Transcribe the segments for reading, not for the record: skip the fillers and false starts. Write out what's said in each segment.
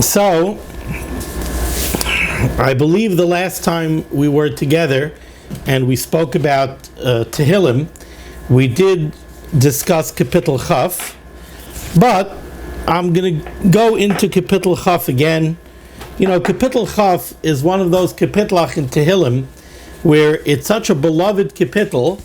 So, I believe the last time we were together and we spoke about Tehillim, we did discuss Kapitel Chaf, but I'm going to go into Kapitel Chaf again. You know, Kapitel Chaf is one of those Kapitlach in Tehillim where it's such a beloved Kapitel,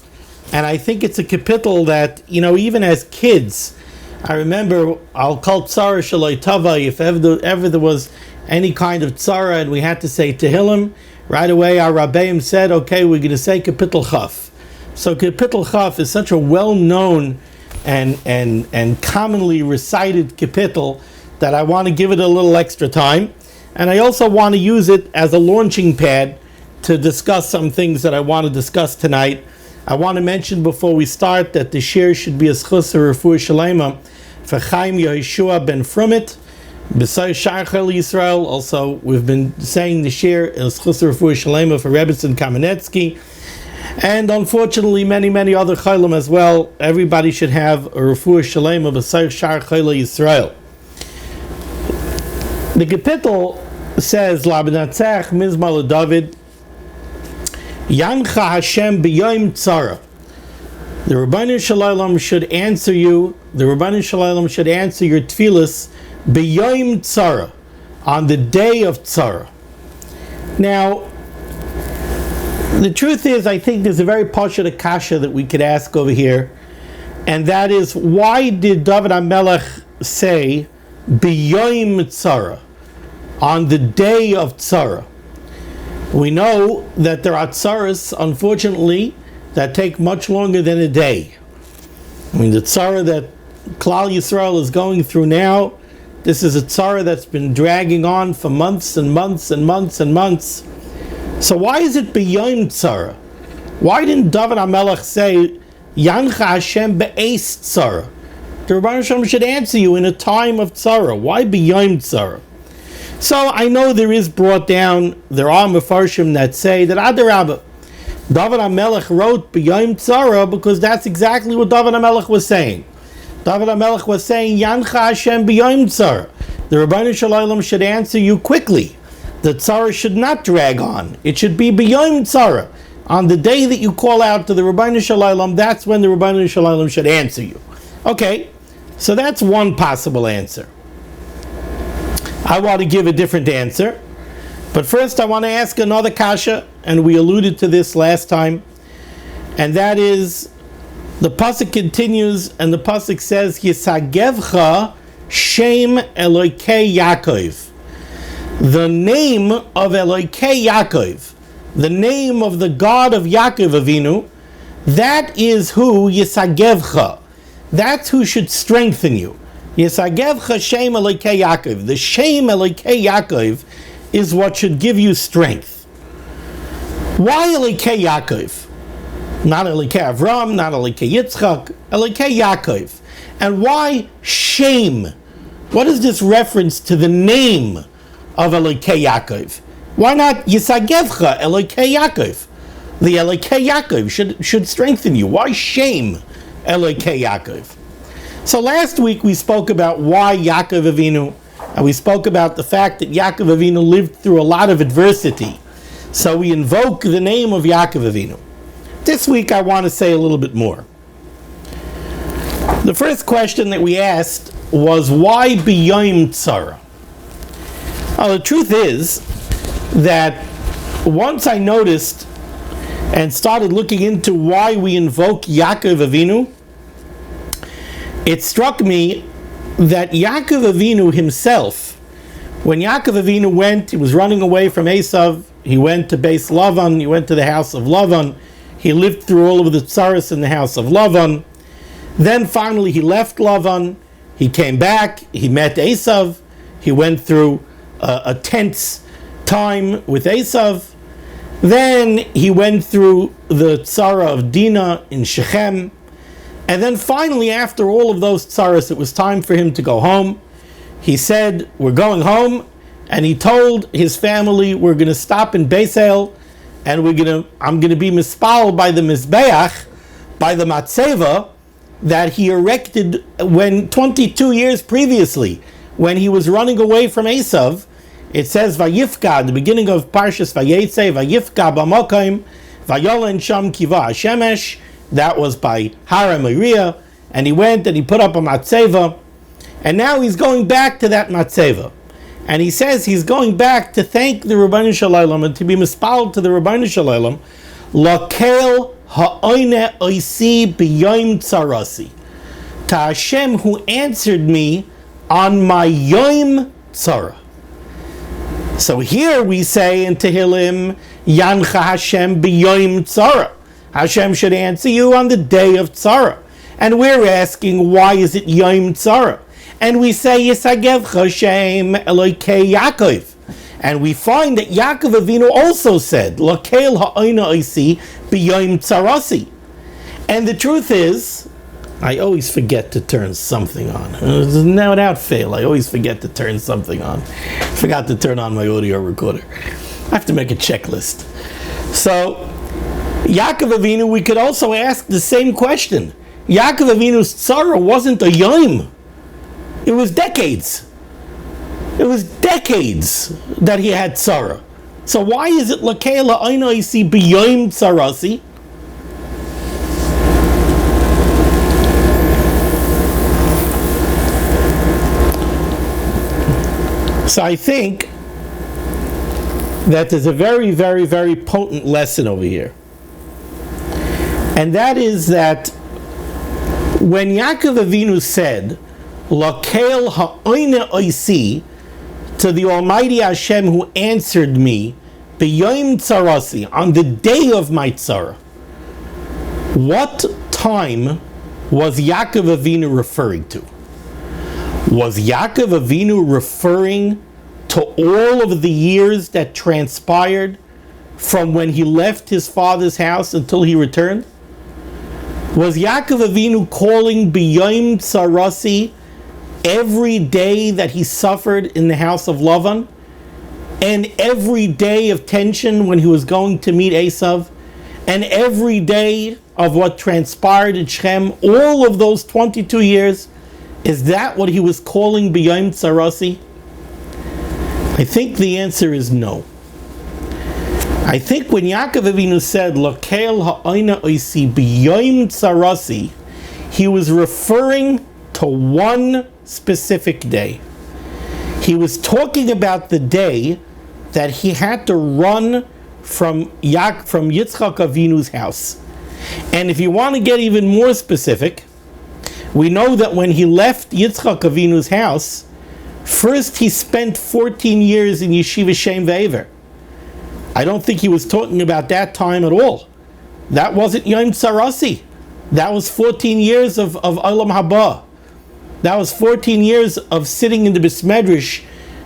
and I think it's a Kapitel that, you know, even as kids, I remember, I'll call Tzara Shaloi Tava, if ever there was any kind of Tzara and we had to say Tehillim, right away our Rabbeim said, okay, we're going to say Kapitel Chaf. So Kapitel Chaf is such a well-known and commonly recited Kapitel that I want to give it a little extra time. And I also want to use it as a launching pad to discuss some things that I want to discuss tonight. I want to mention before we start that the shir should be a schus refuah shalema for Chaim Yehoshua ben Frumit, besides tragically Yisrael. Also, we've been saying the shir is schus refuah shalema for Rebbetzin Kamenetsky, and unfortunately many other chaylim as well. Everybody should have a refuah shalema besides tragically Yisrael. The Kapitel says, Labenatzach Mizmar David, Yancha Hashem b'yoyim tzara. The Rabbeinu Shalom should answer you. The Rabbeinu Shalom should answer your tefillas b'yoyim tzara, on the day of tzara. Now, the truth is, I think there's a very pashut kasha that we could ask over here, and that is, why did David HaMelech say b'yoyim tzara, on the day of tzara? We know that there are tzaras, unfortunately, that take much longer than a day. I mean, the tzara that Klal Yisrael is going through now, this is a tzara that's been dragging on for months and months and months and months. So why is it b'yom tzara? Why didn't David HaMelech say, Yancha Hashem be'es tzara? The Rebbeinu Shalom should answer you in a time of tzara. Why b'yom tzara? So I know there is brought down, there are Mefarshim that say that Adarabah, David HaMelech wrote b'yom tzara because that's exactly what David HaMelech was saying. David HaMelech was saying, Yancha Hashem b'yom tzara. The Rebbeinu Shalom should answer you quickly. The tzara should not drag on. It should be b'yom tzara. On the day that you call out to the Rebbeinu Shalom, that's when the Rebbeinu Shalom should answer you. Okay, so that's one possible answer. I want to give a different answer, but first I want to ask another kasha, and we alluded to this last time, and that is, the pasuk continues, and the pasuk says, Yisagevcha Shem Elokei Yaakov. The name of Elokei Yaakov, the name of the God of Yaakov Avinu, that is who Yisagevcha. That's who should strengthen you. Yisagevcha Shem Elokei Yaakov. The Shem Elokei Yaakov is what should give you strength. Why Elokei Yaakov? Not Elokei Avram, not Elokei Yitzchak, Elokei Yaakov. And why Shem? What is this reference to the name of Elokei Yaakov? Why not Yisagevcha Elokei Yaakov? The Elokei Yaakov should strengthen you. Why Shem Elokei Yaakov? So last week we spoke about why Yaakov Avinu, and we spoke about the fact that Yaakov Avinu lived through a lot of adversity. So we invoke the name of Yaakov Avinu. This week I want to say a little bit more. The first question that we asked was, why b'yom tzara? Well, the truth is that once I noticed and started looking into why we invoke Yaakov Avinu, it struck me that Yaakov Avinu himself, when Yaakov Avinu went, he was running away from Esav, he went to Beis Lavan, he went to the house of Lavan, he lived through all of the tzaras in the house of Lavan, then finally he left Lavan, he came back, he met Esav, he went through a tense time with Esav, then he went through the tzara of Dinah in Shechem, and then finally, after all of those tzaras, it was time for him to go home. He said, we're going home, and he told his family, we're going to stop in Beis El, and I'm going to be mispal by the Mizbeach, by the Matzeva, that he erected when 22 years previously, when he was running away from Esav, it says Vayifka, the beginning of Parshas Vayetze, Vayifka b'mokaim, Vayolen sham kiva Hashemesh. That was by Hara Moriah, and he went and he put up a matzeva, and now he's going back to that matzeva. And he says he's going back to thank the Ribbono Shel Olam and to be mispaled to the Ribbono Shel Olam, Lakel ha'oine oisi b'yom tzarasi, to Hashem who answered me on my yom tzara. So here we say in Tehillim, Yancha Hashem b'yom tzara. Hashem should answer you on the day of tzara. And we're asking, why is it yom tzara? And we say, Yisagev Hashem Elokei Yaakov. And we find that Yaakov Avinu also said, Lakel ha'oina oisi b'yom tzarasi. And the truth is, I always forget to turn something on. Now without fail, I always forget to turn something on. Forgot to turn on my audio recorder. I have to make a checklist. So, Yaakov Avinu, we could also ask the same question. Yaakov Avinu's tzara wasn't a yom. It was decades. It was decades that he had tzara. So why is it Lakel ha'oina oisi b'yom tzarasi? So I think that there's a very, very, very potent lesson over here. And that is that when Yaakov Avinu said, Lakel ha'oine oisi, to the Almighty Hashem who answered me, b'yom tzarasi, on the day of my tzara, what time was Yaakov Avinu referring to? Was Yaakov Avinu referring to all of the years that transpired from when he left his father's house until he returned? Was Yaakov Avinu calling b'yom tzarasi every day that he suffered in the house of Lavan, and every day of tension when he was going to meet Esav, and every day of what transpired in Shechem, all of those 22 years? Is that what he was calling b'yom tzarasi? I think the answer is no. I think when Yaakov Avinu said, Lakel ha'oina oisi b'yom tzarasi, he was referring to one specific day. He was talking about the day that he had to run from Yitzchak Avinu's house. And if you want to get even more specific, we know that when he left Yitzchak Avinu's house, first he spent 14 years in Yeshiva Shem Ve'ever. I don't think he was talking about that time at all. That wasn't Yom Tzarasi. That was 14 years of Olam Haba. That was 14 years of sitting in the Beis Medrash,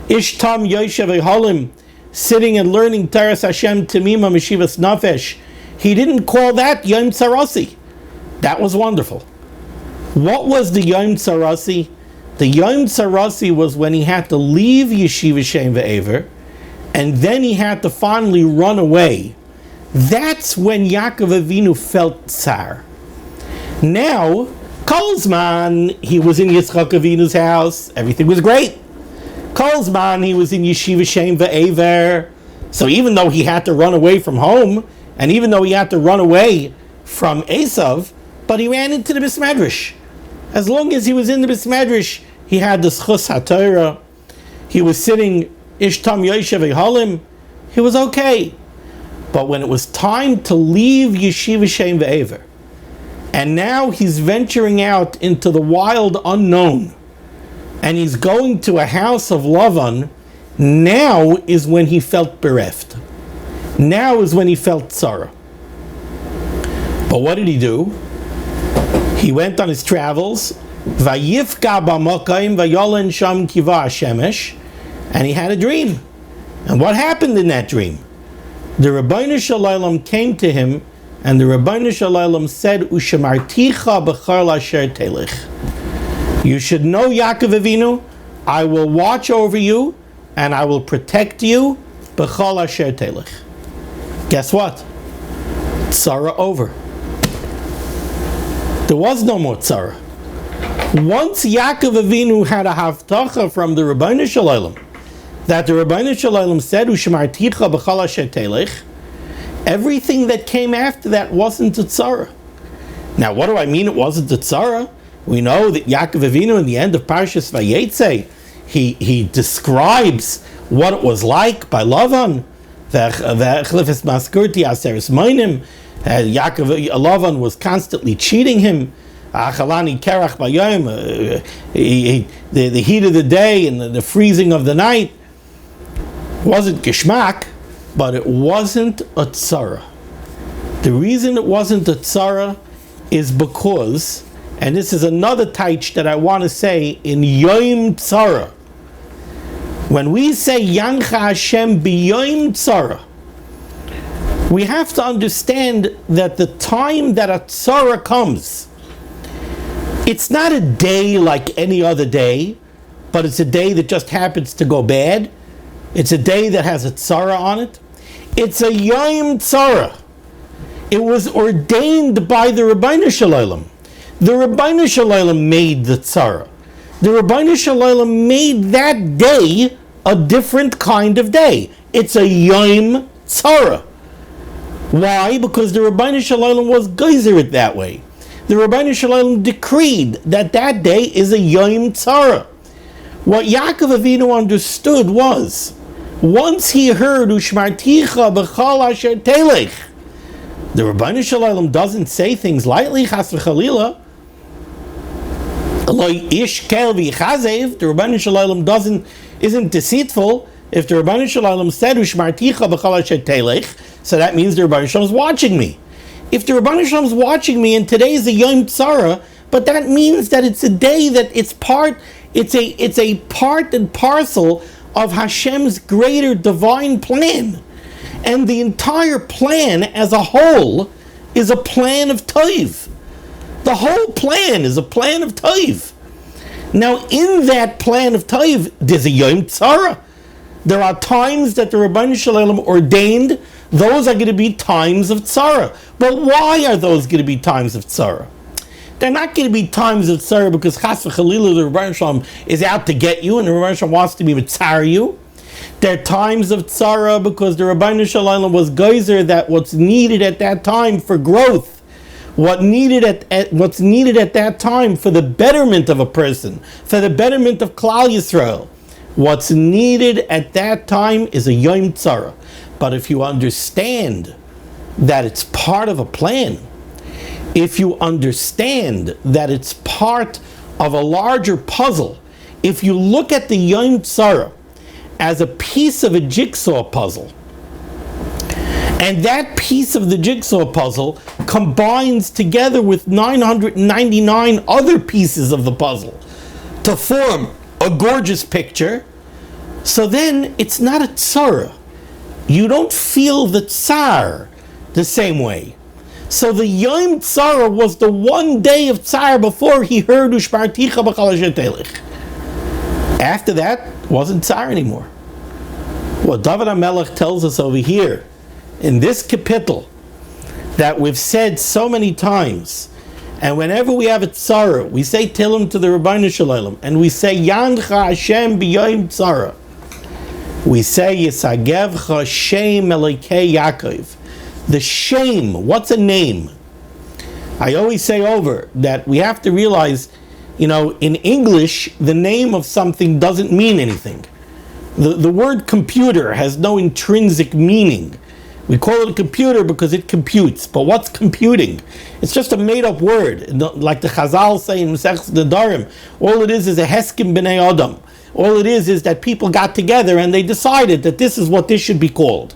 Ishtam Yoshev Ehalim, sitting and learning Teres Hashem Temima Meshivas Nafesh. He didn't call that Yom Tzarasi. That was wonderful. What was the Yom Tzarasi? The Yom Tzarasi was when he had to leave Yeshiva Shem Ve'ever, and then he had to finally run away. That's when Yaakov Avinu felt tsar. Now, Kolzman, he was in Yitzchak Avinu's house, everything was great. Kolzman, he was in Yeshiva Shem Ve'ever. So even though he had to run away from home, and even though he had to run away from Esav, but he ran into the Beis Medrash. As long as he was in the Beis Medrash, he had the schus HaTorah. He was sitting Ishtam Yoshev Ehalim. He was okay. But when it was time to leave Yeshiva Shem Ve'ever, and now he's venturing out into the wild unknown, and he's going to a house of Lavan, now is when he felt bereft. Now is when he felt tzara. But what did he do? He went on his travels, Vayifka b'mokaim vayolen sham kiva Hashemesh, and he had a dream. And what happened in that dream? The Ribbono Shel Olam came to him, and the Ribbono Shel Olam said, Ushamarticha b'chol asher telech. You should know, Yaakov Avinu, I will watch over you, and I will protect you, b'chol asher telech. Guess what? Tzara over. There was no more tzara. Once Yaakov Avinu had a haftacha from the Ribbono Shel Olam, that the Ribbono Shel Olam said, U'shemarticha b'chol asher telech, everything that came after that wasn't a tzara. Now, what do I mean it wasn't a tzara? We know that Yaakov Avinu, in the end of Parshas Vayetze, he describes what it was like by Lavan. Lavan was constantly cheating him. The heat of the day and the freezing of the night wasn't geschmack, but it wasn't a tzara. The reason it wasn't a tzara is because, and this is another taich that I want to say in Yom Tzara. When we say Yancha Hashem b'Yom Tzara, we have to understand that the time that a tzara comes, it's not a day like any other day, but it's a day that just happens to go bad. It's a day that has a tzara on it. It's a Yom Tzara. It was ordained by the Ribbono Shel Olam. The Ribbono Shel Olam made the tzara. The Ribbono Shel Olam made that day a different kind of day. It's a Yom Tzara. Why? Because the Ribbono Shel Olam was geyser it that way. The Ribbono Shel Olam decreed that that day is a Yom Tzara. What Yaakov Avinu understood was, once he heard U'shmarticha b'chol asher telech, the Ribbono Shel Olam doesn't say things lightly, chas v'chalila. Ish kel v'chazev, the Ribbono Shel Olam isn't deceitful. If the Ribbono Shel Olam said U'shmarticha b'chol asher telech, so that means the Ribbono Shel Olam is watching me. If the Ribbono Shel Olam is watching me, and today is a Yom Tzara, but that means that it's a day that it's a part and parcel of Hashem's greater divine plan. And the entire plan as a whole is a plan of Toiv. The whole plan is a plan of Toiv. Now, in that plan of Toiv, there's a Yom Tzara. There are times that the Ribbono Shel Olam ordained. Those are going to be times of tzara. But why are those going to be times of tzara? They're not going to be times of tzara because chas v'chalila, the Ribbono Shel Olam is out to get you and the Ribbono Shel Olam wants to be mitzar you. They're times of tzara because the Ribbono Shel Olam was geyser that what's needed at that time for growth, what's needed at that time for the betterment of a person, for the betterment of Klal Yisrael, what's needed at that time is a Yom Tzara. But if you understand that it's part of a plan, if you understand that it's part of a larger puzzle, if you look at the Yom Tzara as a piece of a jigsaw puzzle, and that piece of the jigsaw puzzle combines together with 999 other pieces of the puzzle to form a gorgeous picture, so then it's not a tzara. You don't feel the tsar the same way. So the Yom Tzara was the one day of tsar before he heard U'shmarticha b'chol asher telech. After that, wasn't tsar anymore. What David HaMelech tells us over here, in this kapitel, that we've said so many times, and whenever we have a tzara, we say Tehillim to the Ribbono Shel Olam, and we say Yancha Hashem b'Yom Tzara. We say Yisagevcha Shem Elokei Yaakov. The shame, what's a name? I always say over that we have to realize, in English, the name of something doesn't mean anything. The word computer has no intrinsic meaning. We call it a computer because it computes. But what's computing? It's just a made-up word. Like the Chazal say in Masechtas Nedarim, all it is a Heskim B'nei Adam. All it is that people got together and they decided that this is what this should be called.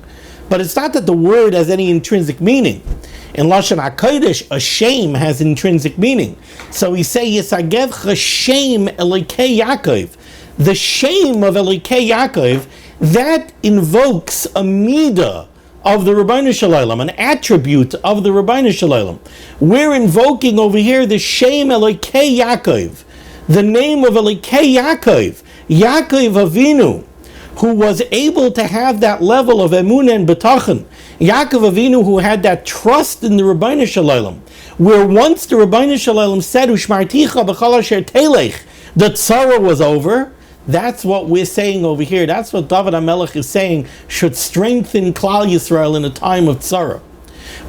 But it's not that the word has any intrinsic meaning. In Lashon HaKodesh, a shame has intrinsic meaning. So we say, Yisagevcha Shem Elokei Yaakov. The shame of Elokei Yaakov, that invokes a midah of the Ribbono Shel Olam, an attribute of the Ribbono Shel Olam. We're invoking over here the Shem Elokei Yaakov, the name of Elokei Yaakov. Yaakov Avinu, who was able to have that level of emunah and betachon. Yaakov Avinu, who had that trust in the Rabbeinu Shalom, where once the Rabbeinu Shalom said, Ushmarticha b'chol asher telech, the tzara was over. That's what we're saying over here. That's what David HaMelech is saying should strengthen Klal Yisrael in a time of tzara.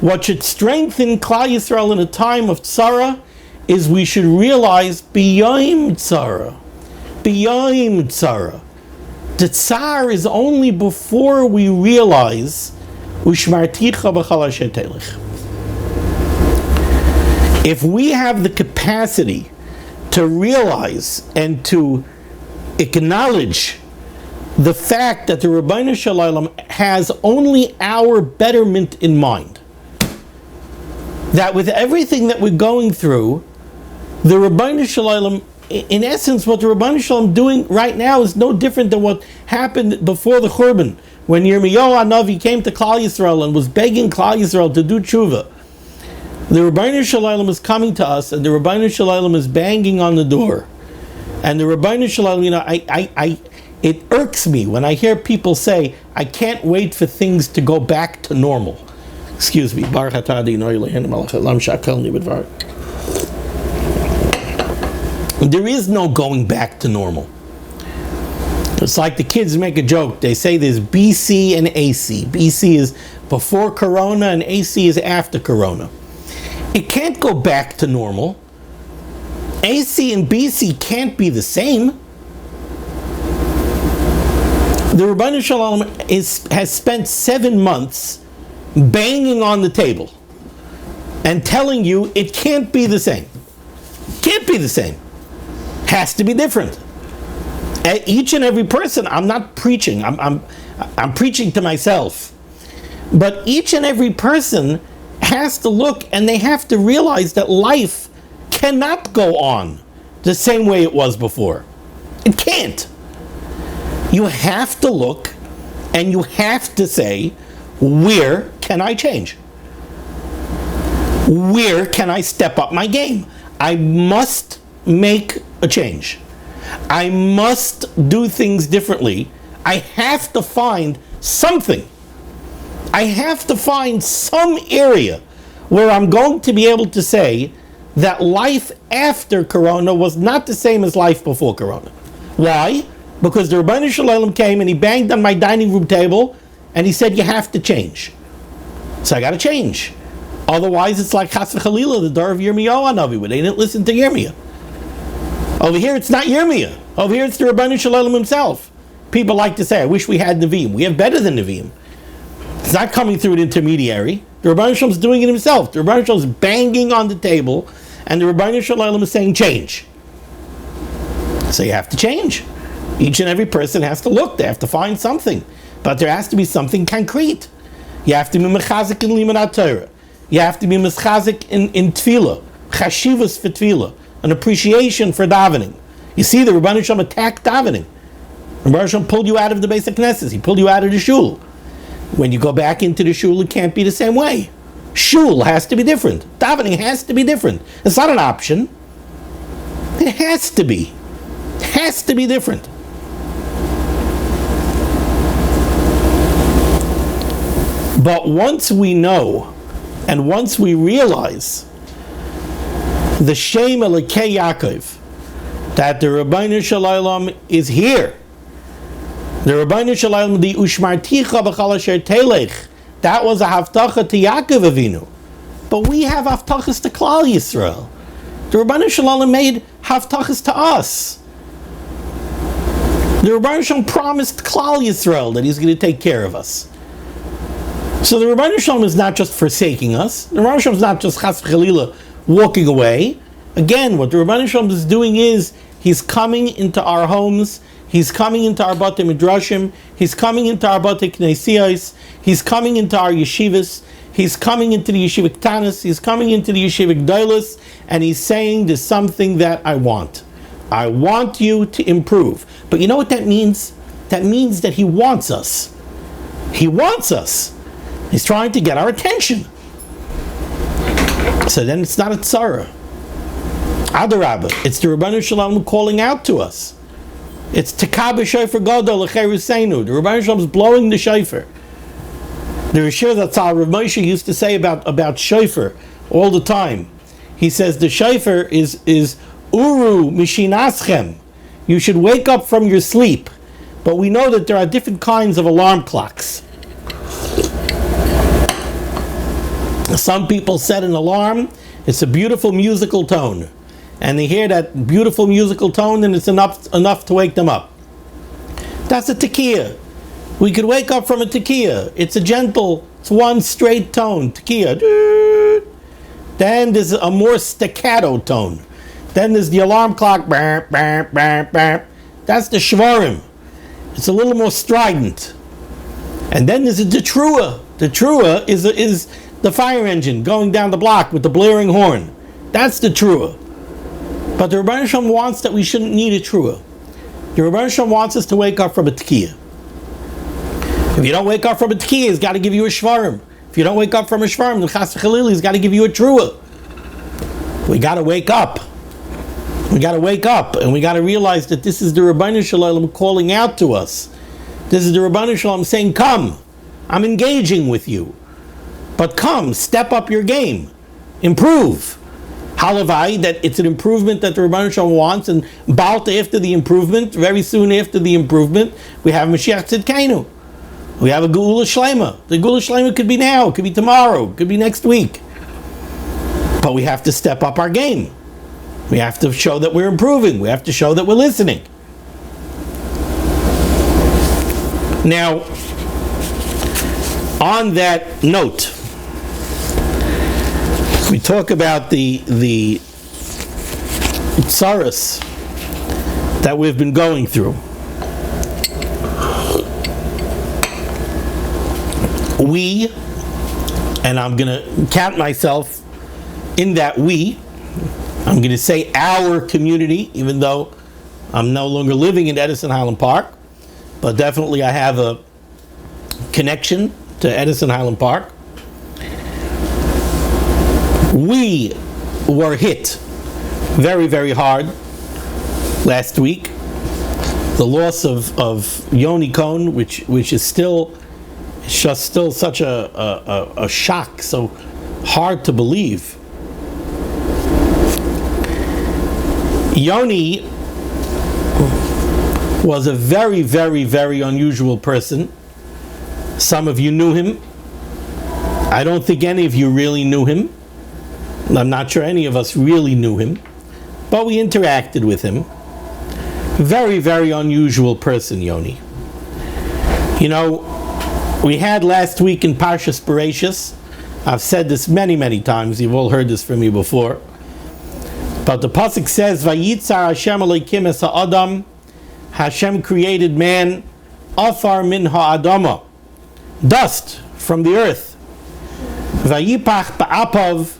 What should strengthen Klal Yisrael in a time of tzara is we should realize b'yayim tzara. B'yayim tzara. The tsar is only before we realize Ushmarticha b'chol asher telech. If we have the capacity to realize and to acknowledge the fact that the Rabbeinu Shalom has only our betterment in mind, that with everything that we're going through, the Rabbeinu Shalom, in essence, what the Rabbeinu Shalom doing right now is no different than what happened before the Churban, when Yirmiyahu HaNavi came to Klal Yisrael and was begging Klal Yisrael to do tshuva. The Rabbeinu Shalom is coming to us, and the Rabbeinu Shalom is banging on the door. And the Rabbeinu Shalom, it irks me when I hear people say, I can't wait for things to go back to normal. Excuse me. There is no going back to normal. It's like the kids make a joke. They say there's BC and AC. BC is before Corona and AC is after Corona. It can't go back to normal. AC and BC can't be the same. The Rabbeinu Shalom has spent 7 months banging on the table and telling you it can't be the same. Can't be the same. Has to be different. Each and every person, I'm not preaching, I'm preaching to myself. But each and every person has to look, and they have to realize that life cannot go on the same way it was before. It can't. You have to look, and you have to say, where can I change? Where can I step up my game? I must make a change. I must do things differently. I have to find something. I have to find some area where I'm going to be able to say that life after Corona was not the same as life before Corona. Why? Because the Rabbeinu Shalom came and he banged on my dining room table and he said, you have to change. So I got to change. Otherwise, it's like Chas v'Chalila, the door of Yirmiyahu HaNavi, where they didn't listen to Yirmiyah. Over here, it's not Yirmiyah. Over here, it's the Rabbeinu Shalom himself. People like to say, I wish we had Nevi'im. We have better than Nevi'im. It's not coming through an intermediary. The Rabbeinu Shalom is doing it himself. The Rabbeinu Shalom is banging on the table, and the Rabbeinu Shalom is saying, change. So you have to change. Each and every person has to look. They have to find something. But there has to be something concrete. You have to be mechazik in limud HaTorah. You have to be mechazik in tefillah. Chashivas for tefillah. An appreciation for davening. You see, the Rabbeinu Shalom attacked davening. The Rabbeinu Shalom pulled you out of the Beis HaKnesses. He pulled you out of the shul. When you go back into the shul, it can't be the same way. Shul has to be different. Davening has to be different. It's not an option. It has to be. It has to be different. But once we know, and once we realize the Shem Elokei Yaakov, that the Rabbeinu Shalom is here, the Rabbeinu Shalom, the Ushmarticha b'chol asher telech, that was a haftacha to Yaakov Avinu. But we have haftachas to Klal Yisrael. The Rabbeinu Shalom made haftachas to us. The Rabbeinu Shalom promised Klal Yisrael that he's going to take care of us. So the Rabbeinu Shalom is not just forsaking us. The Rabbeinu Shalom is not just Chas v'Chalila walking away. Again, what the Rabbeinu Shalom is doing is he's coming into our homes. He's coming into our Batei Midrashim. He's coming into our Batei Knesiyos. He's coming into our yeshivas. He's coming into the yeshiva Ktanis. He's coming into the yeshiva Gdolos. And he's saying, there's something that I want. I want you to improve. But you know what that means? That means that he wants us. He wants us. He's trying to get our attention. So then it's not a tzara. Adarabah, it's the Rabbeinu Shalom calling out to us. It's Tekah b'shofar gadol l'cheruseinu. The Rebbeinu Shalom is blowing the shofar. The Rishir Zatzal Rav Moshe used to say about shofar all the time. He says the shofar is uru mishinaschem. You should wake up from your sleep. But we know that there are different kinds of alarm clocks. Some people set an alarm. It's a beautiful musical tone. And they hear that beautiful musical tone and it's enough to wake them up. That's a tekiah. We could wake up from a tekiah. It's a gentle, it's one straight tone, tekiah. Then there's a more staccato tone. Then there's the alarm clock. That's the shvarim. It's a little more strident. And then there's the trua. The trua is the fire engine going down the block with the blaring horn. That's the trua. But the Rebbeinu Shalom wants that we shouldn't need a trua. The Rebbeinu Shalom wants us to wake up from a tekiah. If you don't wake up from a tekiah, he's got to give you a shvarim. If you don't wake up from a shvarim, then chas v'chalil, he's got to give you a trua. We got to wake up. We got to wake up, and we got to realize that this is the Rebbeinu Shalom calling out to us. This is the Rebbeinu Shalom saying, come, I'm engaging with you. But come, step up your game. Improve. Halavai, that it's an improvement that the Rebbeinu Shalom wants, and Balta after the improvement, very soon after the improvement, we have Mashiach Tzidkeinu. We have a Geula Shlema. The Geula Shlema could be now, could be tomorrow, could be next week. But we have to step up our game. We have to show that we're improving. We have to show that we're listening. Now, on that note, we talk about the tsaras that we've been going through. We, and I'm going to count myself in that we, I'm going to say our community, even though I'm no longer living in Edison Highland Park, but definitely I have a connection to Edison Highland Park. We were hit very, very hard last week. The loss of Yoni Kohn, which is still such a shock, so hard to believe. Yoni was a very, very, very unusual person. Some of you knew him. I don't think any of you really knew him. I'm not sure any of us really knew him, but we interacted with him. Very, very unusual person, Yoni. You know, we had last week in Parshas Bereshis, I've said this many, many times, you've all heard this from me before, but the pasuk says, Vayitzar Hashem Elokim es ha'adam, Hashem created man, afar min ha'adama, dust from the earth, Vayipach ba'apav,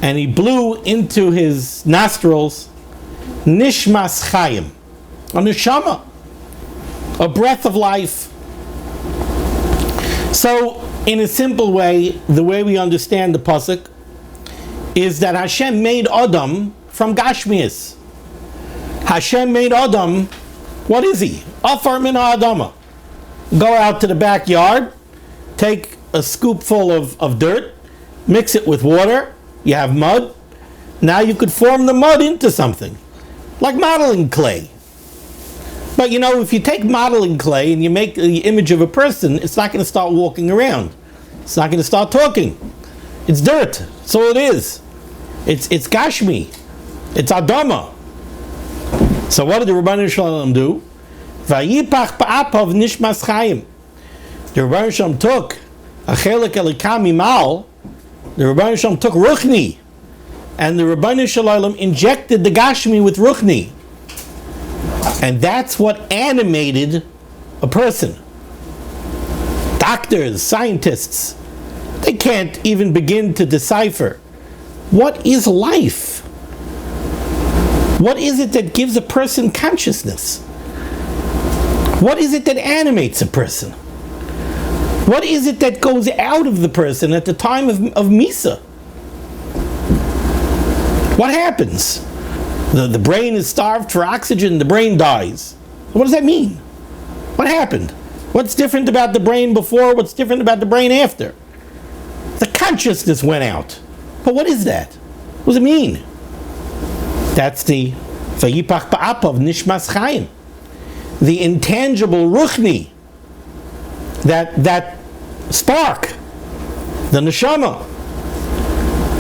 and he blew into his nostrils nishmas chayim, a neshama, a breath of life. So, in a simple way, the way we understand the pasuk is that Hashem made Adam from Gashmias. Hashem made Adam, what is he? Afar min ha'adama. Go out to the backyard, take a scoopful of dirt, mix it with water, you have mud. Now you could form the mud into something, like modeling clay. But you know, if you take modeling clay and you make the image of a person, it's not going to start walking around. It's not going to start talking. It's dirt. That's all it is. It's Gashmi. It's Adama. So what did the Rebbeinu Shalom do? Vayipach ba'apav nishmas chayim. The Rebbeinu Shalom took a chelik elikam imal. The Rebbeinu Shalom took Ruchni, and the Rebbeinu Shalom injected the Gashmi with Ruchni. And that's what animated a person. Doctors, scientists, they can't even begin to decipher what is life. What is it that gives a person consciousness? What is it that animates a person? What is it that goes out of the person at the time of Misa? What happens? The brain is starved for oxygen, the brain dies. What does that mean? What happened? What's different about the brain before? What's different about the brain after? The consciousness went out. But what is that? What does it mean? That's the Vayipach Ba'apav Nishmas Chaim. The intangible Ruchni. That spark. The Neshama.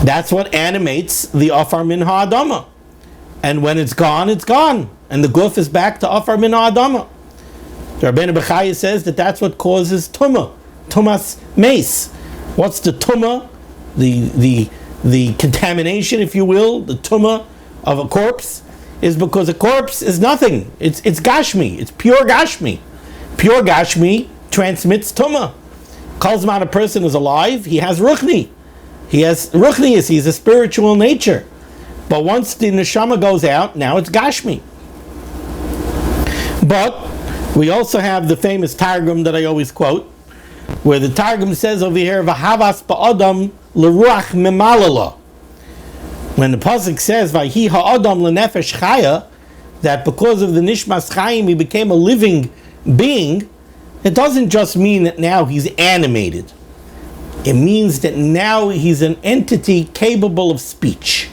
That's what animates the Afar Min Ha'adama. And when it's gone, it's gone. And the Guf is back to Afar Min Ha'adama. Rabbeinu Bechaya says that that's what causes Tumah. Tumas Mace. What's the Tumah? The contamination, if you will, the Tumah of a corpse, is because a corpse is nothing. It's Gashmi. It's pure Gashmi. Pure Gashmi transmits Tumah. Kalzman, a person is alive, he has Ruchni. He has Ruchnius, he's a spiritual nature. But once the Neshama goes out, now it's Gashmi. But we also have the famous Targum that I always quote, where the Targum says over here, V'havas ba'adam l'ruach memalala. When the pasuk says, Vayhi ha'adam l'nefesh chaya, that because of the Nishmas Chaim he became a living being, it doesn't just mean that now he's animated. It means that now he's an entity capable of speech.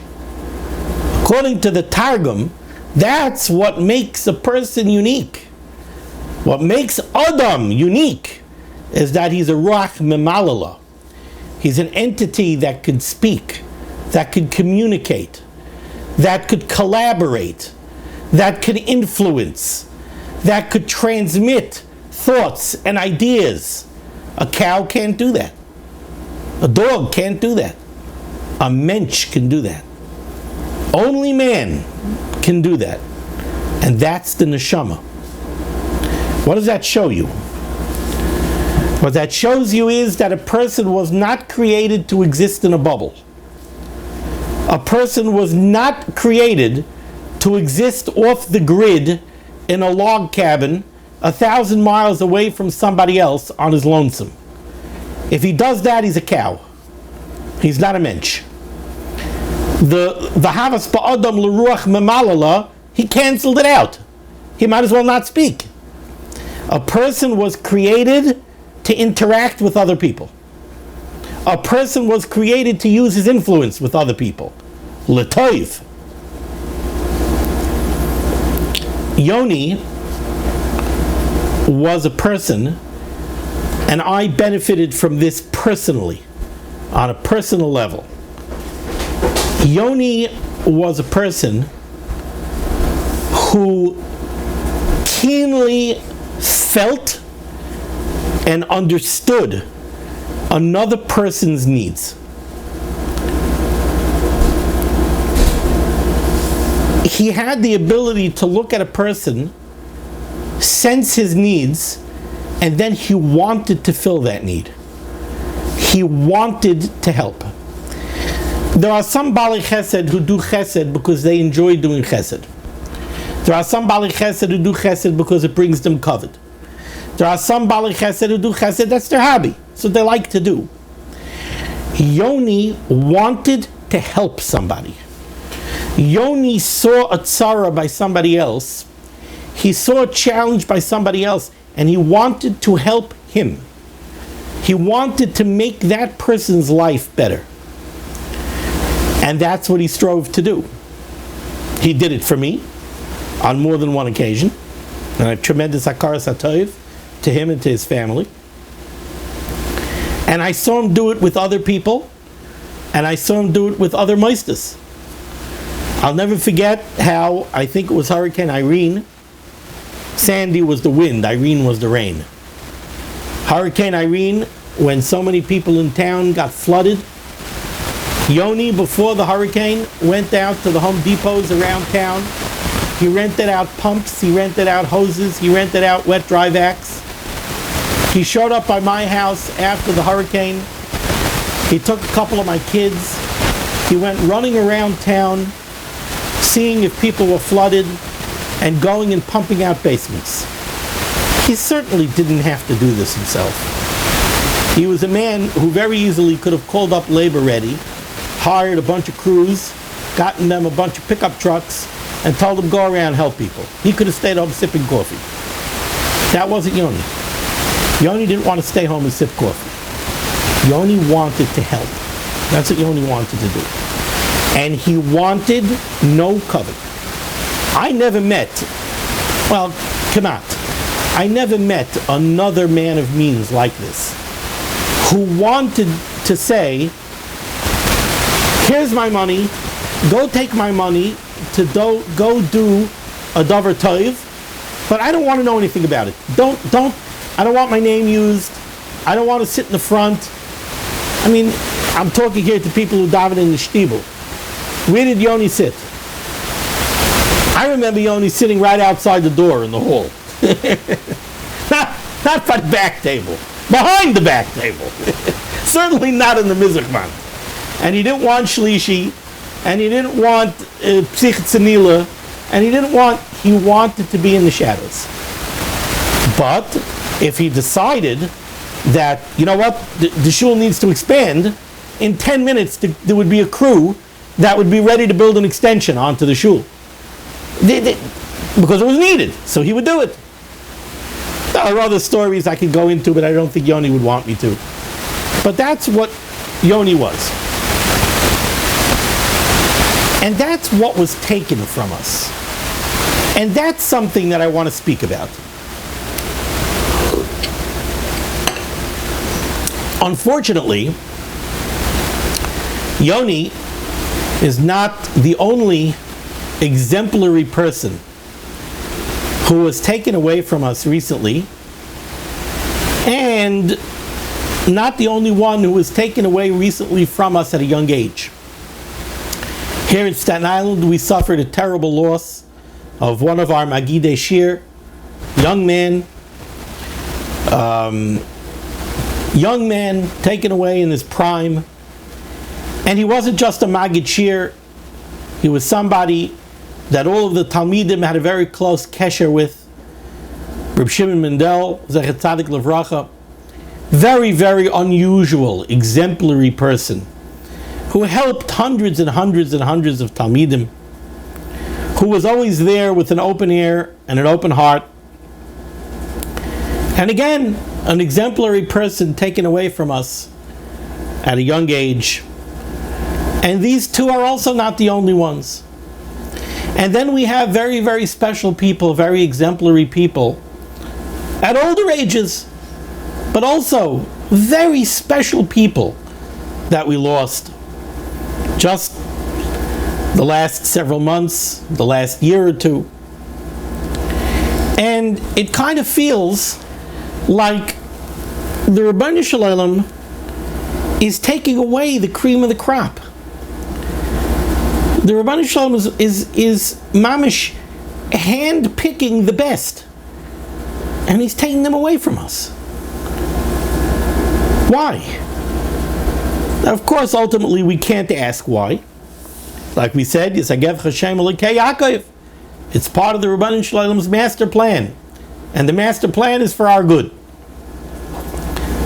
According to the Targum, that's what makes a person unique. What makes Adam unique is that he's a Ruach Memalala. He's an entity that could speak, that could communicate, that could collaborate, that could influence, that could transmit thoughts and ideas. A cow can't do that. A dog can't do that. A mensch can do that. Only man can do that. And that's the neshama. What does that show you? What that shows you is that a person was not created to exist in a bubble. A person was not created to exist off the grid in a log cabin 1,000 miles away from somebody else on his lonesome. If he does that, he's a cow. He's not a mensch. The Havas Ba'adam L'Ruach Memalala, he canceled it out. He might as well not speak. A person was created to interact with other people. A person was created to use his influence with other people. L'toiv. Yoni was a person, and I benefited from this personally, on a personal level. Yoni was a person who keenly felt and understood another person's needs. He had the ability to look at a person, sense his needs, and then he wanted to fill that need. He wanted to help. There are some Bali Chesed who do Chesed because they enjoy doing Chesed. There are some Bali Chesed who do Chesed because it brings them covet. There are some Bali Chesed who do Chesed, that's their hobby, so they like to do. Yoni wanted to help somebody. Yoni saw a tzara by somebody else. He saw a challenge by somebody else, and he wanted to help him. He wanted to make that person's life better. And that's what he strove to do. He did it for me on more than one occasion. And I have tremendous hakaras hatov to him and to his family. And I saw him do it with other people, and I saw him do it with other meisters. I'll never forget how, I think it was Hurricane Irene. Sandy was the wind, Irene was the rain. Hurricane Irene, when so many people in town got flooded, Yoni, before the hurricane, went out to the Home Depots around town. He rented out pumps, he rented out hoses, he rented out wet dry vacs. He showed up by my house after the hurricane. He took a couple of my kids. He went running around town, seeing if people were flooded, and going and pumping out basements. He certainly didn't have to do this himself. He was a man who very easily could have called up Labor Ready, hired a bunch of crews, gotten them a bunch of pickup trucks, and told him, go around and help people. He could have stayed home sipping coffee. That wasn't Yoni. Yoni didn't want to stay home and sip coffee. Yoni wanted to help. That's what Yoni wanted to do. And he wanted no covet. I never met, well, cannot. I never met another man of means like this, who wanted to say, here's my money, go take my money to go do a davar tov, but I don't want to know anything about it. I don't want my name used. I don't want to sit in the front. I mean, I'm talking here to people who daven in the shtibel. Where did Yoni sit? I remember Yoni sitting right outside the door in the hall. not by the back table, behind the back table. Certainly not in the mizrachman. And he didn't want shlishi, and he didn't want psich tzanila, and he wanted to be in the shadows. But if he decided that, you know what, the shul needs to expand, in 10 minutes there would be a crew that would be ready to build an extension onto the shul. Because it was needed, so he would do it. There are other stories I could go into, but I don't think Yoni would want me to. But that's what Yoni was. And that's what was taken from us. And that's something that I want to speak about. Unfortunately, Yoni is not the only exemplary person who was taken away from us recently, and not the only one who was taken away recently from us at a young age. Here in Staten Island, we suffered a terrible loss of one of our Magidei Shir, young man taken away in his prime. And he wasn't just a Magid Shir, he was somebody that all of the Talmidim had a very close kesher with. Reb Shimon Mendel, Zechet Tzadik Levracha, very, very unusual, exemplary person, who helped hundreds and hundreds and hundreds of Talmidim, who was always there with an open ear and an open heart. And again, an exemplary person taken away from us at a young age. And these two are also not the only ones. And then we have very, very special people, very exemplary people at older ages, but also very special people that we lost just the last several months, the last year or two. And it kind of feels like the Ribbono Shel Olam is taking away the cream of the crop. The Ribbono Shel Olam is mamish hand-picking the best, and he's taking them away from us. Why? Now, of course, ultimately we can't ask why. Like we said, Yisagev Hashem Elokei Yaakov. It's part of the Ribbono Shel Olam's master plan, and the master plan is for our good.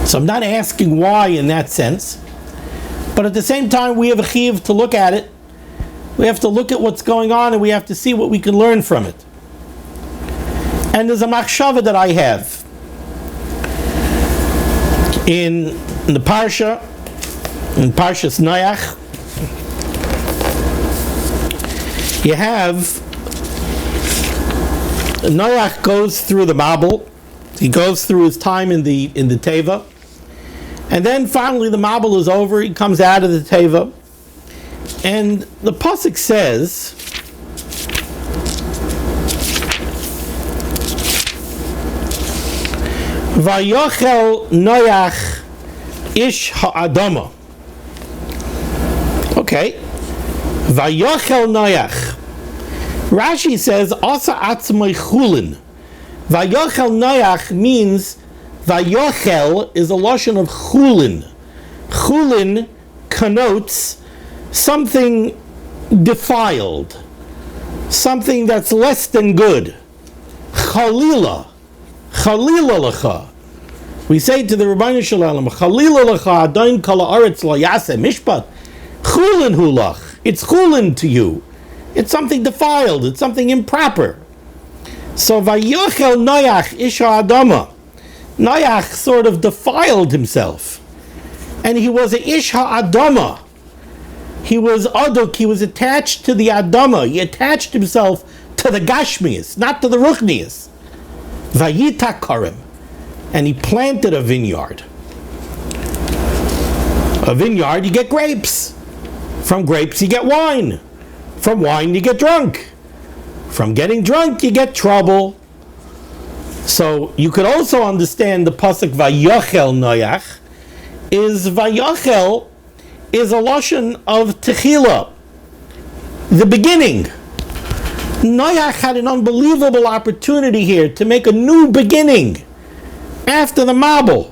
So I'm not asking why in that sense, but at the same time we have a chiyuv to look at it. We have to look at what's going on, and we have to see what we can learn from it. And there's a machshava that I have in the parsha, in Parshas Noach. You have Noach goes through the Mabul. He goes through his time in the Teva, and then finally the Mabul is over. He comes out of the Teva. And the pasuk says, Vayochel Noach ish ha'adama. Okay. Vayochel Noach. Rashi says, Asa atzmai chulin. Vayochel Noach means, Vayochel is a lashon of chulin. Chulin connotes something defiled, something that's less than good. Chalila lecha. We say to the Ribbono Shel Olam, Chalila lecha adon kol haaretz lo yaseh mishpat. Chulin hu lach. It's chulin to you It's something defiled. It's something improper. So Vayochel Noach Ish Ha'adama. Noach sort of defiled himself. And he was a Ish Ha'adama. He was Aduk, he was attached to the Adama. He attached himself to the Gashmias, not to the Ruchnias. Vayita Karim. And he planted a vineyard. A vineyard, you get grapes. From grapes, you get wine. From wine, you get drunk. From getting drunk, you get trouble. So you could also understand the pasuk Vayochel Noach is Vayochel is a lashon of Tehillim, the beginning. Noach had an unbelievable opportunity here to make a new beginning after the Mabul.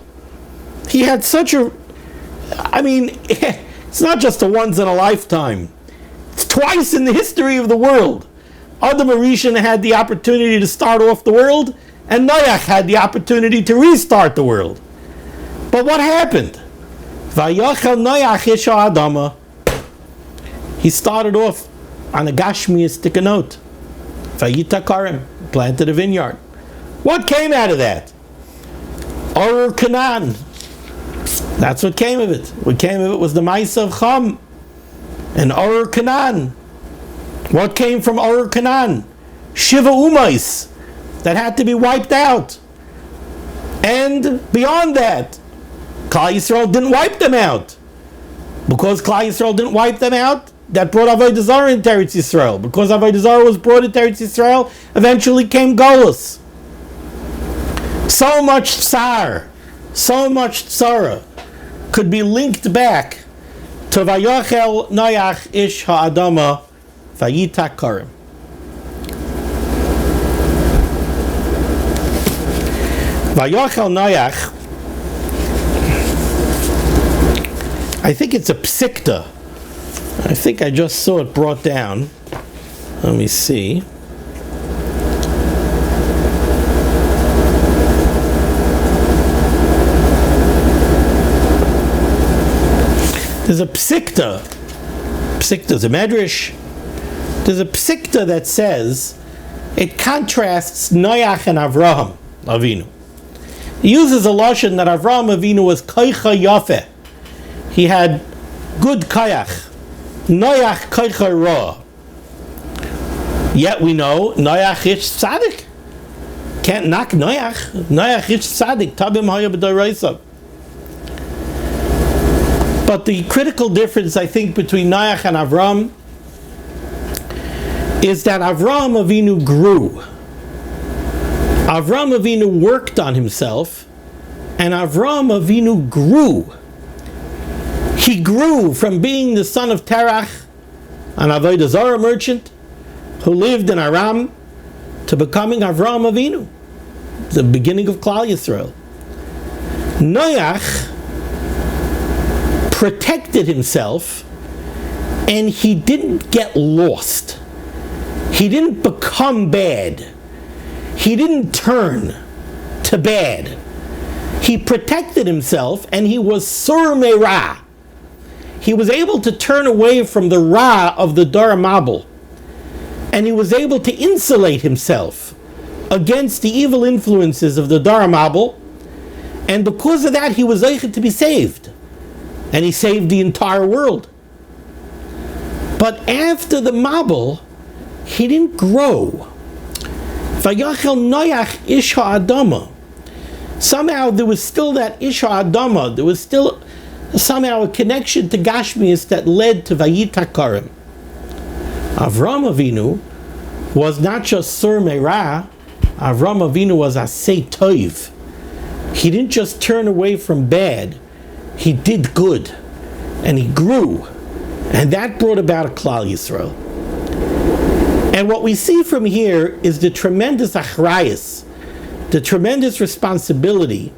He had such a, it's not just a once in a lifetime. It's twice in the history of the world. Adam Rishon had the opportunity to start off the world, and Noach had the opportunity to restart the world. But what happened? Vayochel Noach Ish Ha'adama. He started off on a Gashmiistic note. Vayita Karim, planted a vineyard. What came out of that? Ur Canaan. That's what came of it. What came of it was the Ma'aseh of Cham and Ur Canaan. What came from Ur Canaan? Shiva Umais that had to be wiped out. And beyond that, Klal Yisrael didn't wipe them out. Because Klal Yisrael didn't wipe them out, that brought Avodah Zarah into Eretz Yisrael. Because Avodah Zarah was brought into Eretz Yisrael, eventually came Golus. So much tsar, so much tzara could be linked back to Vayochel Noach Ish Ha'adama Vayita Karim. Vayochel Noach, I think it's a psikta. I think I just saw it brought down. Let me see. There's a psikta. Psikta is a medrash. There's a psikta that says it contrasts Noach and Avraham Avinu. He uses a lashon that Avraham Avinu was koicha yafeh. He had good kayach. Noach koicha ra. Yet we know Noach ish tzaddik. Can't knock Noach. Noach ish tzaddik. Tabim haya b'doraisa. But the critical difference, I think, between Noach and Avram is that Avram Avinu grew. Avram Avinu worked on himself, and Avram Avinu grew. He grew from being the son of Terach, an Avodah Zarah merchant who lived in Aram, to becoming Avram Avinu, the beginning of Klal Yisrael. Noach protected himself, and he didn't get lost. He didn't become bad. He didn't turn to bad. He protected himself, and he was sur me'ra. He was able to turn away from the ra of the Dor Mabul, and he was able to insulate himself against the evil influences of the Dor Mabul, and because of that he was able to be saved. And he saved the entire world. But after the Mabul, he didn't grow. Vayochel Noach Ish Ha'adama. Somehow there was still that Ish Ha'adama. There was still somehow a connection to Gashmias that led to Vayita Karim. Avram Avinu was not just Sur Me'ra. Avram Avinu was Aseh Toiv. He didn't just turn away from bad. He did good, and he grew, and that brought about a Klal Yisrael. And what we see from here is the tremendous achrayus, the tremendous responsibility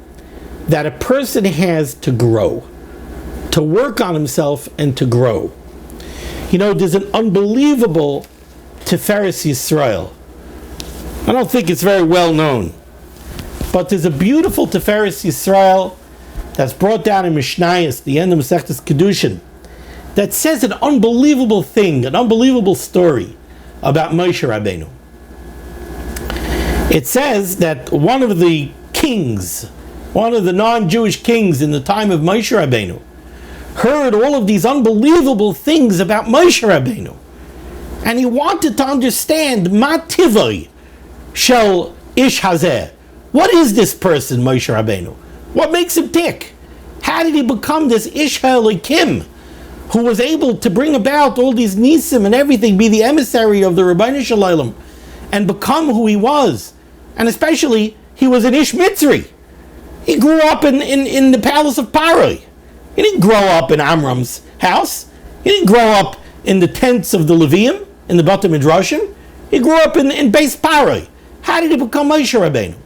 that a person has to grow, to work on himself and to grow. You know, there's an unbelievable Tiferes Yisrael. I don't think it's very well known, but there's a beautiful Tiferes Yisrael that's brought down in Mishnayos, the end of Masechtas Kedushin, that says an unbelievable thing, an unbelievable story about Moshe Rabbeinu. It says that one of the kings, one of the non-Jewish kings in the time of Moshe Rabbeinu, heard all of these unbelievable things about Moshe Rabbeinu. And he wanted to understand, Ma tivoi shel ish hazeh. What is this person, Moshe Rabbeinu? What makes him tick? How did he become this Ish HaElokim, who was able to bring about all these nisim and everything, be the emissary of the Ribbono Shel Olam, and become who he was? And especially, he was an Ish Mitzri. He grew up in the palace of Paroi. He didn't grow up in Amram's house. He didn't grow up in the tents of the Levium, in the Bata Midrashim. He grew up in Beis Paroi. How did he become Moshe Rabbeinu?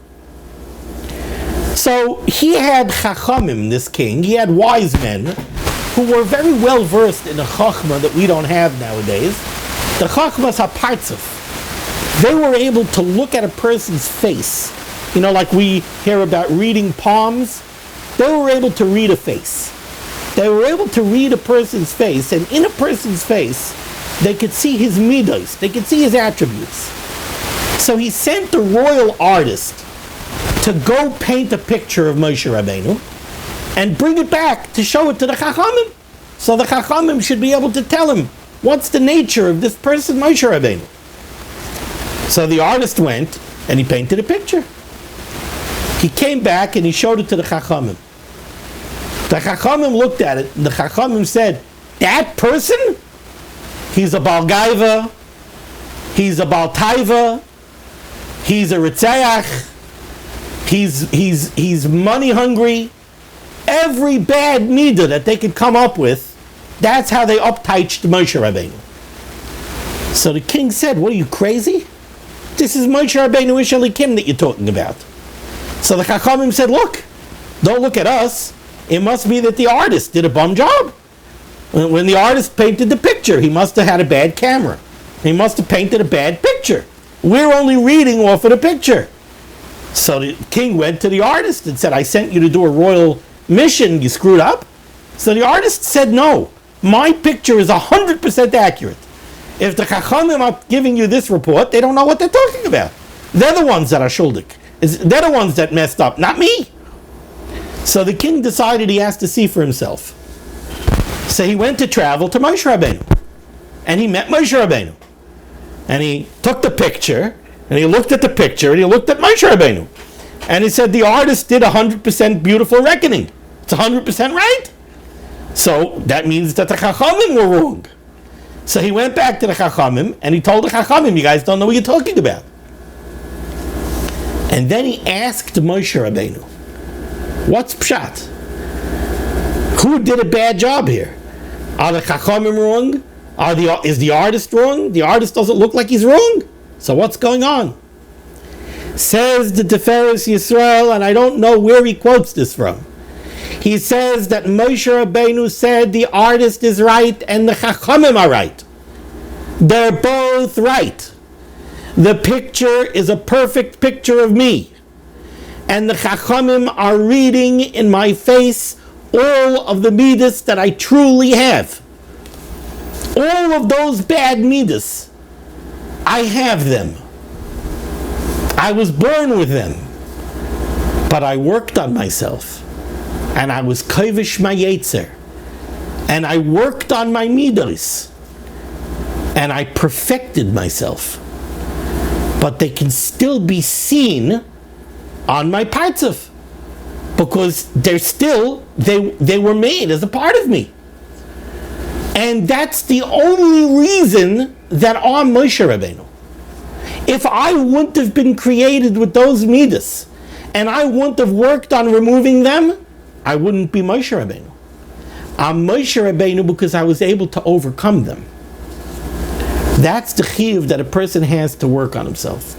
So he had Chachamim, this king. He had wise men who were very well versed in the Chachma that we don't have nowadays. The Chachmas HaPartzuf. They were able to look at a person's face. You know, like we hear about reading palms. They were able to read a face. They were able to read a person's face, and in a person's face, they could see his midos. They could see his attributes. So he sent the royal artist to go paint a picture of Moshe Rabbeinu and bring it back to show it to the Chachamim. So the Chachamim should be able to tell him, what's the nature of this person, Moshe Rabbeinu? So the artist went and he painted a picture. He came back and he showed it to the Chachamim. The Chachamim looked at it and the Chachamim said, that person? He's a Baal Gaiva, he's a Baal Taiva, he's a Ritzeach, he's money hungry. Every bad midah that they could come up with, that's how they upteiched Moshe Rabbeinu. So the king said, what are you, crazy? This is Moshe Rabbeinu Ish HaElokim that you're talking about. So the Chachamim said, look, don't look at us. It must be that the artist did a bum job. When the artist painted the picture, he must have had a bad camera. He must have painted a bad picture. We're only reading off of the picture. So the king went to the artist and said, I sent you to do a royal mission, you screwed up? So the artist said, no, my picture is 100% accurate. If the Chachamim are giving you this report, they don't know what they're talking about. They're the ones that are shuldik. They're the ones that messed up, not me. So the king decided he has to see for himself. So he went to travel to Moshe Rabbeinu. And he met Moshe Rabbeinu. And he took the picture, and he looked at the picture, and he looked at Moshe Rabbeinu. And he said, the artist did 100% beautiful reckoning. It's 100% right. So that means that the Chachamim were wrong. So he went back to the Chachamim, and he told the Chachamim, you guys don't know what you're talking about. And then he asked Moshe Rabbeinu, what's pshat? Who did a bad job here? Are the Chachamim wrong? Is the artist wrong? The artist doesn't look like he's wrong. So what's going on? Says the Tiferes Yisrael, and I don't know where he quotes this from. He says that Moshe Rabbeinu said the artist is right and the Chachamim are right. They're both right. The picture is a perfect picture of me. And the Chachamim are reading in my face all of the midas that I truly have. All of those bad midas, I have them. I was born with them. But I worked on myself. And I was kovish my yetzer. And I worked on my midas. And I perfected myself. But they can still be seen on my partzuf. Because they're still, they were made as a part of me. And that's the only reason that I'm Moshe Rabbeinu. If I wouldn't have been created with those midas, and I wouldn't have worked on removing them, I wouldn't be Moshe Rabbeinu. I'm Moshe Rabbeinu because I was able to overcome them. That's the chiyuv that a person has to work on himself.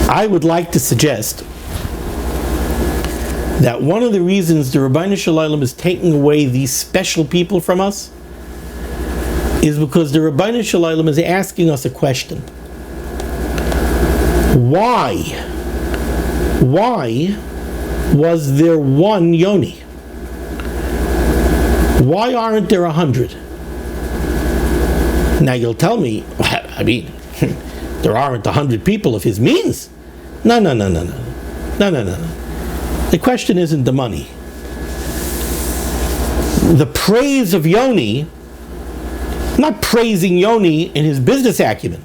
I would like to suggest that one of the reasons the Ribbono Shel Olam is taking away these special people from us is because the Ribbono Shel Olam is asking us a question. Why was there one Yoni? Why aren't there 100? Now you'll tell me, I mean, there aren't 100 people of his means. No. The question isn't the money. The praise of Yoni, I'm not praising Yoni in his business acumen.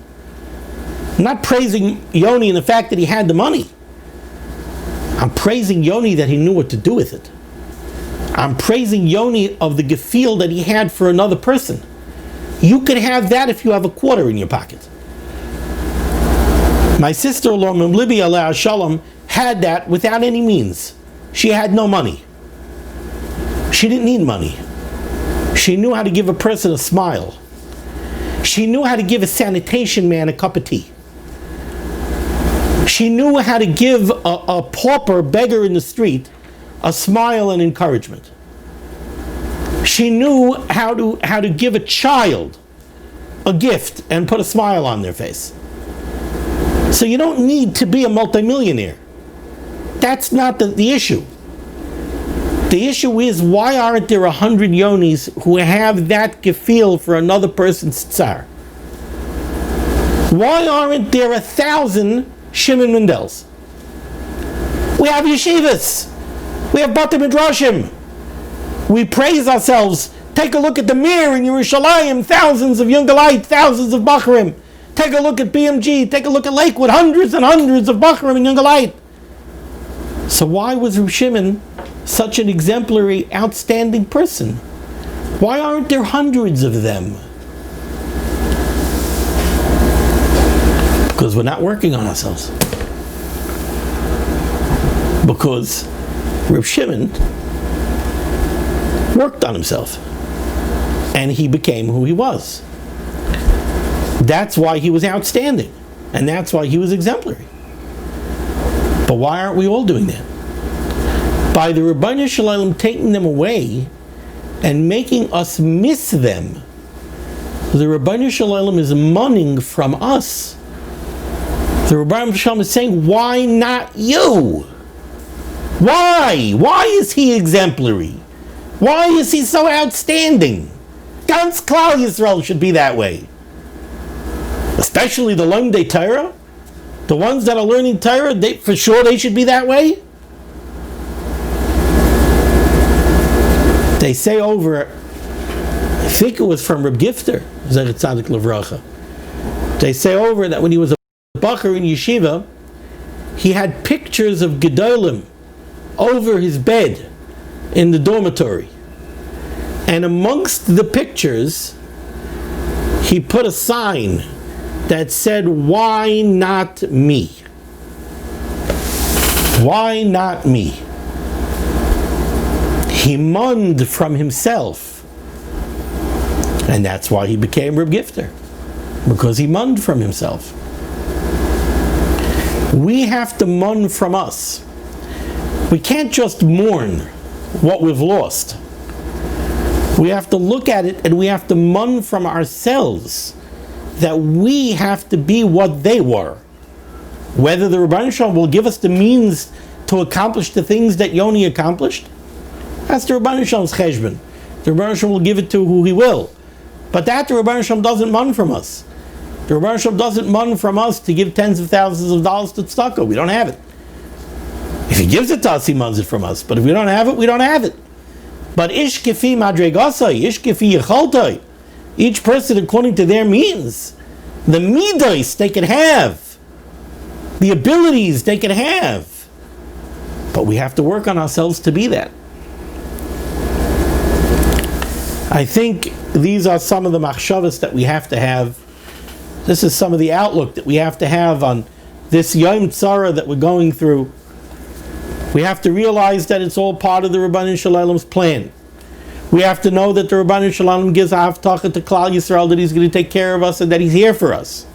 I'm not praising Yoni in the fact that he had the money. I'm praising Yoni that he knew what to do with it. I'm praising Yoni of the gefühl that he had for another person. You could have that if you have a quarter in your pocket. My sister-in-law, Memlibi Aleh Shalom, had that without any means. She had no money. She didn't need money. She knew how to give a person a smile. She knew how to give a sanitation man a cup of tea. She knew how to give a pauper beggar in the street a smile and encouragement. She knew how to give a child a gift and put a smile on their face. So you don't need to be a multimillionaire. That's not the issue. The issue is, why aren't there 100 Yonis who have that gefühl for another person's tsar? Why aren't there 1,000 Shimon Mendels? We have yeshivas. We have Bate Midrashim. We praise ourselves. Take a look at the mirror in Yerushalayim. Thousands of Yungalite, thousands of Bachrim. Take a look at BMG. Take a look at Lakewood. Hundreds and hundreds of Bachrim and Yungalite. So why was Reb Shimon such an exemplary, outstanding person? Why aren't there hundreds of them? Because we're not working on ourselves. Because Reb Shimon worked on himself. And he became who he was. That's why he was outstanding. And that's why he was exemplary. But why aren't we all doing that? By the Ribbono Shel Olam taking them away and making us miss them, the Ribbono Shel Olam is munning from us. The Ribbono Shel Olam is saying, why not you? Why? Why is he exemplary? Why is he so outstanding? Ganz Klal Yisrael should be that way. Especially the Lomdei Torah. The ones that are learning Torah, for sure they should be that way. They say over, I think it was from Reb Gifter, Zechet Tzadik Livracha. They say over that when he was a bacher in yeshiva, he had pictures of Gedolim over his bed in the dormitory. And amongst the pictures, he put a sign that said, why not me? Why not me? He munned from himself. And that's why he became Reb Gifter. Because he munned from himself. We have to munn from us. We can't just mourn what we've lost. We have to look at it and we have to munn from ourselves that we have to be what they were. Whether the Ribbono Shel Olam will give us the means to accomplish the things that Yoni accomplished, that's the Ribbono Shel Olam's cheshbon. The Ribbono Shel Olam will give it to who he will. But that the Ribbono Shel Olam doesn't munn from us. The Ribbono Shel Olam doesn't munn from us to give tens of thousands of dollars to tzedakah. We don't have it. If he gives it to us, he munns it from us. But if we don't have it, we don't have it. But ish kefi madregasai, ish kefi yechaltai. Each person according to their means. The midos they can have. The abilities they can have. But we have to work on ourselves to be that. I think these are some of the machshavas that we have to have. This is some of the outlook that we have to have on this Yom Tzara that we're going through. We have to realize that it's all part of the Ribbono Shel Olam's plan. We have to know that the Ribbono Shel Olam gives a HaTorah to Klal Yisrael, that he's going to take care of us and that he's here for us.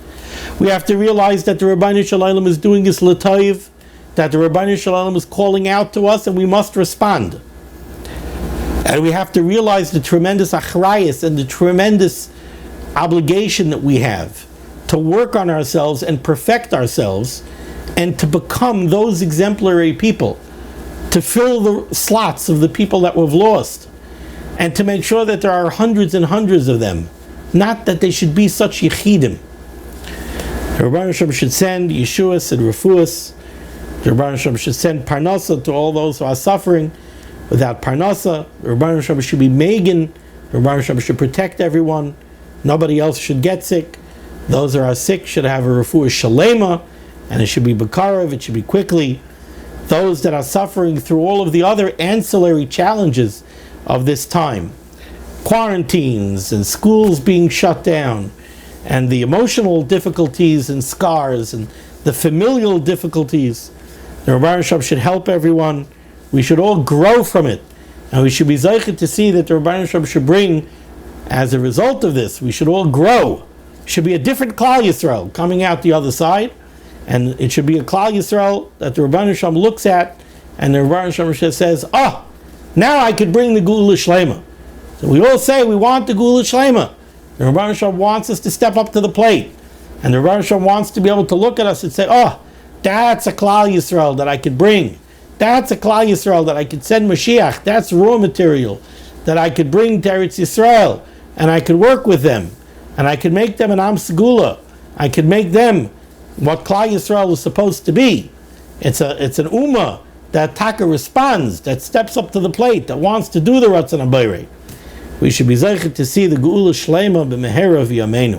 We have to realize that the Ribbono Shel Olam is doing this l'toiv, that the Ribbono Shel Olam is calling out to us and we must respond. And we have to realize the tremendous achrayus and the tremendous obligation that we have to work on ourselves and perfect ourselves and to become those exemplary people, to fill the slots of the people that we've lost, and to make sure that there are hundreds and hundreds of them not that they should be such yichidim. The Rebbeinu Shem should send Yeshuas and Refuas. The Rebbeinu Shem should send Parnasa to all those who are suffering without Parnasa. The Rebbeinu Shem should be Megan. The Rebbeinu Shem should protect everyone. Nobody else should get sick. Those who are sick should have a Refuah Shalema, and it should be B'karov, it should be quickly. Those that are suffering through all of the other ancillary challenges of this time, quarantines and schools being shut down, and the emotional difficulties and scars and the familial difficulties, the Rebbeinu Shem should help everyone. We should all grow from it, and we should be zeichet to see that the Rebbeinu Shem should bring, as a result of this, we should all grow. It should be a different Klal Yisrael coming out the other side, and it should be a Klal Yisrael that the Rebbeinu Shem looks at, and the Rebbeinu Shem says, now I could bring the Geula Shlema. So we all say we want the Geula Shlema. The Rebbeinu Shem wants us to step up to the plate, and the Rebbeinu Shem wants to be able to look at us and say, that's a Klal Yisrael that I could bring. That's a Klal Yisrael that I could send Mashiach. That's raw material that I could bring to Eretz Yisrael, and I could work with them, and I could make them an Am Segula. I could make them what Klal Yisrael is supposed to be. It's an Ummah that Taka responds, that steps up to the plate, that wants to do the Ratzon HaBorei. We should be zeichet to see the Geula Shlema b'mehera v'yameinu.